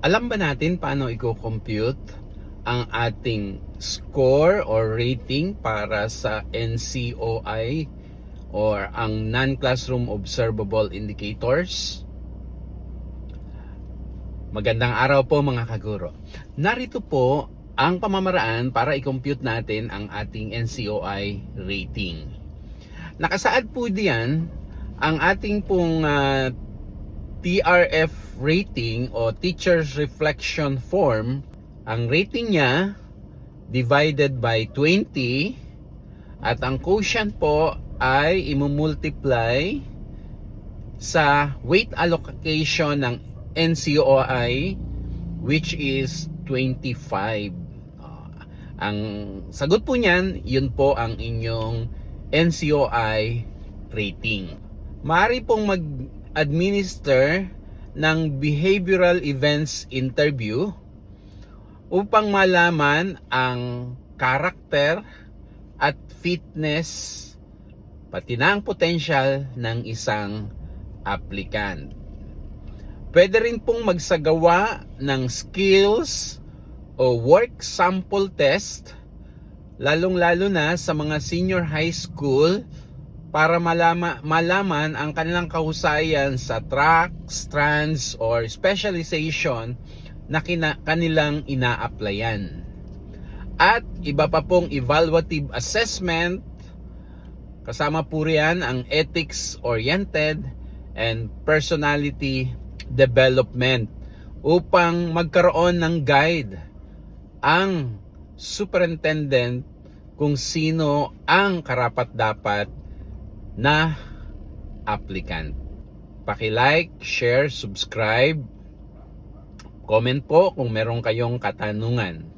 Alam ba natin paano i-compute ang ating score or rating para sa NCOI or ang Non-Classroom Observable Indicators? Magandang araw po mga kaguro. Narito po ang pamamaraan para i-compute natin ang ating NCOI rating. Nakasaad po diyan ang ating pong TRF rating o Teacher's Reflection Form. Ang rating niya divided by 20 at ang quotient po ay imumultiply sa weight allocation ng NCOI which is 25. Ang sagot po niyan, yun po ang inyong NCOI rating. Maaari pong mag-administer ng behavioral events interview upang malaman ang karakter at fitness pati na ang potential ng isang applicant. Pwede rin pong magsagawa ng skills o work sample test lalong-lalo na sa mga senior high school para malaman ang kanilang kahusayan sa tracks, strands, or specialization na kanilang ina-applyan. At iba pa pong evaluative assessment, kasama po riyan ang ethics-oriented and personality development upang magkaroon ng guide ang superintendent kung sino ang karapat-dapat na applicant. Paki-like, share, subscribe, comment po kung meron kayong katanungan.